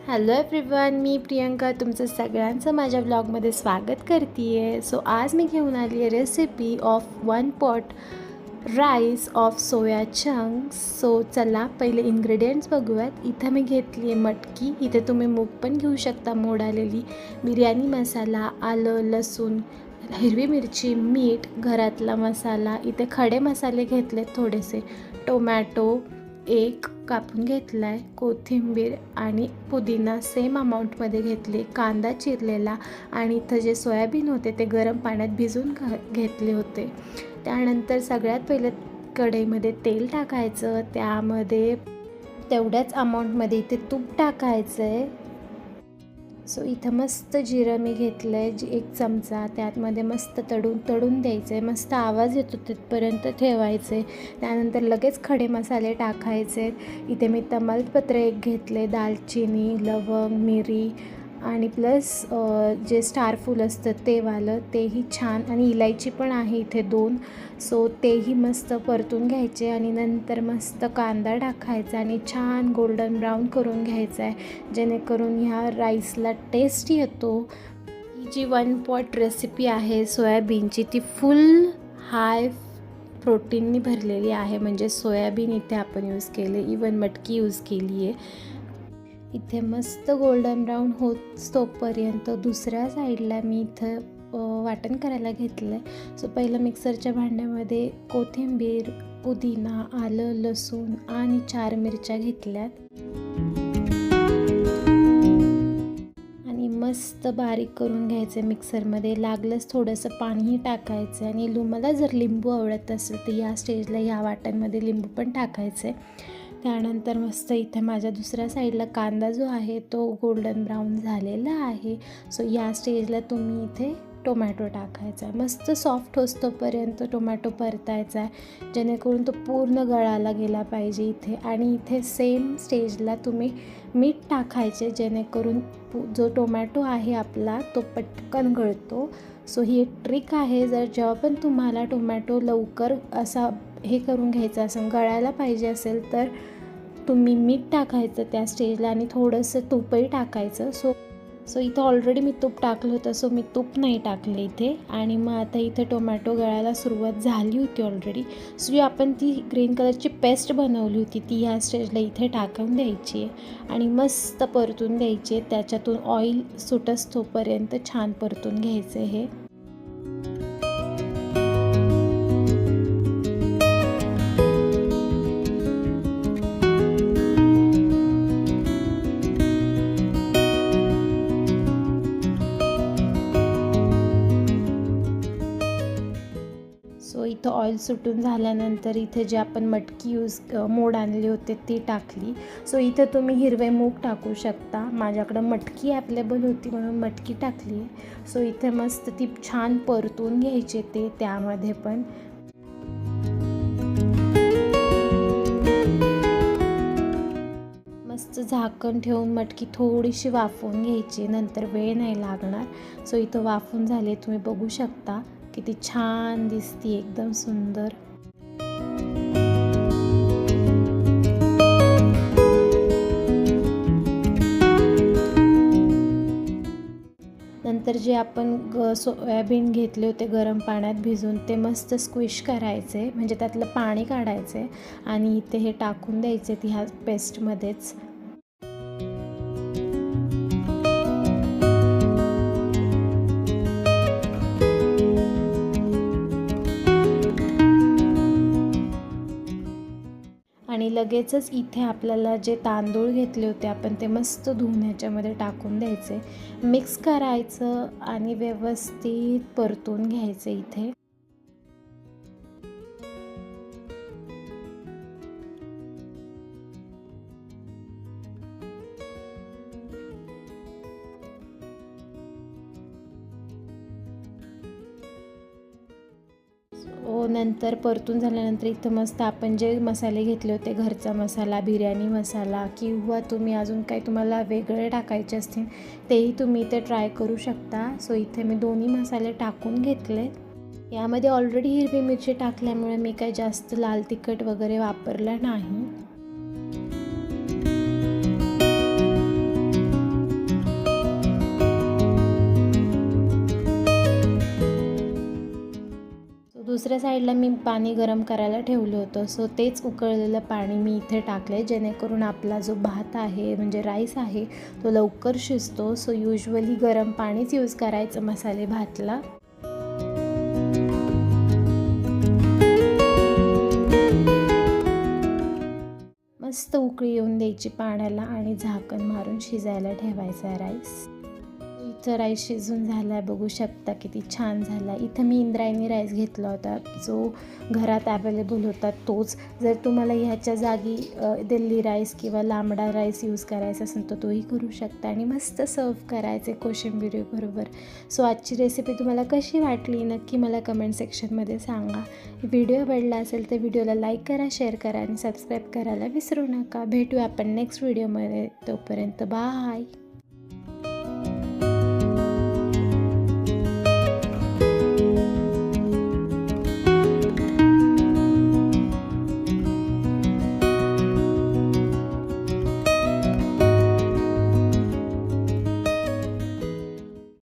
Hello everyone, मी प्रियंका तुमचं सगळ्यांचं माझ्या ब्लॉगमध्ये स्वागत करते आहे. सो आज मी घेऊन आली आहे recipe of 1 pot rice of soya chunks. So चला पहिले इन्ग्रेडियंट्स बघूयात. इथं मी घेतली आहे मटकी. इथे तुम्ही मूग पण घेऊ शकता मोड आलेली, बिर्याणी मसाला, आलं लसूण, हिरवी मिरची, मीठ, घरातला मसाला. इथे खडे मसाले घेतले थोडेसे, टोमॅटो एक कापून घेतला आहे, कोथिंबीर आणि पुदिना सेम अमाऊंटमध्ये घेतले, कांदा चिरलेला आणि इथं जे सोयाबीन होते ते गरम पाण्यात भिजून घेतले होते. त्यानंतर सगळ्यात पहिले कढईमध्ये तेल टाकायचं, त्यामध्ये तेवढ्याच अमाऊंटमध्ये इथे तूप टाकायचं आहे. सो इथं मस्त जिरं मी घेतलं आहे 1 चमचा, त्यातमध्ये मस्त तळून द्यायचं आहे. मस्त आवाज येतो तिथपर्यंत ठेवायचे. त्यानंतर लगेच खडे मसाले टाकायचे. इथे मी तमालपत्र 1 घेतले, दालचिनी, लवंग, मिरी आणि प्लस जे स्टार फूल असतं ते वालं तेही छान, आणि इलायची पण आहे इथे 2. सो तेही मस्त परतून घ्यायचे आणि नंतर मस्त कांदा टाकायचा आणि छान गोल्डन ब्राऊन करून घ्यायचा आहे, जेणेकरून ह्या राईसला टेस्ट येतो. ही जी 1 पॉट रेसिपी आहे सोयाबीनची ती फुल हाय प्रोटीननी भरलेली आहे. म्हणजे सोयाबीन इथे आपण यूज केले, इवन मटकी यूज केली आहे. इथे मस्त गोल्डन ब्राऊन तोपर्यंत दुसऱ्या साईडला मी इथं वाटण करायला घेतलं आहे. सो पहिलं मिक्सरच्या भांड्यामध्ये कोथिंबीर, पुदिना, आलं लसूण आणि 4 मिरच्या घेतल्यात आणि मस्त बारीक करून घ्यायचं मिक्सरमध्ये. लागलंच थोडंसं पाणीही टाकायचं आणि मला जर लिंबू आवडत असेल तर या स्टेजला ह्या वाटणमध्ये लिंबू पण टाकायचं आहे. त्यानंतर मस्त इथे माझ्या दुसऱ्या साईडला कांदा जो आहे तो गोल्डन ब्राऊन झालेला आहे. सो या स्टेजला तुम्ही इथे टोमॅटो टाकायचा आहे. मस्त सॉफ्ट होतोपर्यंत टोमॅटो परतायचा आहे, जेणेकरून तो पूर्ण गळाला गेला पाहिजे इथे. आणि इथे सेम स्टेजला तुम्ही मीठ टाकायचे, जेणेकरून जो टोमॅटो आहे आपला तो पटकन गळतो. सो ही एक ट्रिक आहे. जर जेव्हा पण तुम्हाला टोमॅटो लवकर असा हे करून घ्यायचं असेल, गळायला पाहिजे असेल, तर तुम्ही मीठ टाकायचं त्या स्टेजला आणि थोडंसं तूपही टाकायचं. सो इथं ऑलरेडी मी तूप टाकलं होतं, सो मी तूप नाही टाकलं इथे. आणि मग आता इथे टोमॅटो गळायला सुरुवात झाली होती ऑलरेडी. सो जी आपण ती ग्रीन कलरची पेस्ट बनवली होती ती ह्या स्टेजला इथे टाकून द्यायची आहे आणि मस्त परतून द्यायची आहे. त्याच्यातून ऑइल सुटस तोपर्यंत छान परतून घ्यायचं हे. सो इथं ऑइल सुटून झाल्यानंतर इथे जे आपण मटकी मोड आणले होते ती टाकली. सो इथे तुम्ही हिरवे मूग टाकू शकता. माझ्याकडं मटकी अवेलेबल होती म्हणून मटकी टाकली. सो इथे मस्त ती छान परतून घ्यायचे ते त्यामध्ये पण. मस्त झाकण ठेवून मटकी थोडीशी वाफवून घ्यायची, नंतर वेळ नाही लागणार. सो इथं वाफून झाले, तुम्ही बघू शकता किती छान दिसते, एकदम सुंदर. नंतर जे आपण सोयाबीन घेतले होते गरम पाण्यात भिजून ते मस्त स्क्विश करायचे, म्हणजे त्यातलं पाणी काढायचे आणि इथे हे टाकून द्यायचे ह्या पेस्टमध्येच. आणि लगेचच इथे आपल्याला जे तांदूळ घेतले होते आपण ते मस्त धुवून ह्याच्यामध्ये टाकून द्यायचे, मिक्स करायचं आणि व्यवस्थित परतून घ्यायचं इथे. नंतर परतून झाल्यानंतर इथं मस्त आपण जे मसाले घेतले होते, घरचा मसाला, बिर्याणी मसाला, किंवा तुम्ही अजून काही तुम्हाला वेगळे टाकायचे असतील तेही तुम्ही इथे ट्राय करू शकता. सो इथे मी दोन्ही मसाले टाकून घेतले. यामध्ये ऑलरेडी हिरवी मिरची टाकल्यामुळे मी काही जास्त लाल तिखट वगैरे वापरलं नाही. दुसऱ्या साईडला मी पाणी गरम करायला ठेवलं होतं. सो तेच उकळलेलं पाणी मी इथे टाकलं आहे, जेणेकरून आपला जो भात आहे म्हणजे राईस आहे तो लवकर शिजतो. सो युजली गरम पाणीच यूज करायचं मसाले भातला. मस्त उकळी येऊन द्यायची पाण्याला आणि झाकण मारून शिजायला ठेवायचा राईस. इथं राईस शिजून झाला आहे, बघू शकता किती छान झाला. इथं मी इंद्रायणी राईस घेतला होता, जो घरात अवेलेबल होता तोच. जर तुम्हाला ह्याच्या जागी दिल्ली राईस किंवा लांबडा राईस यूज करायचा असेल तर तोही करू शकता आणि मस्त सर्व करायचे कोशिंबिरीबरोबर. सो आजची रेसिपी तुम्हाला कशी वाटली नक्की मला कमेंट सेक्शनमध्ये सांगा. व्हिडिओ आवडला असेल तर व्हिडिओला लाईक करा, शेअर करा आणि सबस्क्राईब करायला विसरू नका. भेटूया आपण नेक्स्ट व्हिडिओमध्ये. तोपर्यंत बाय.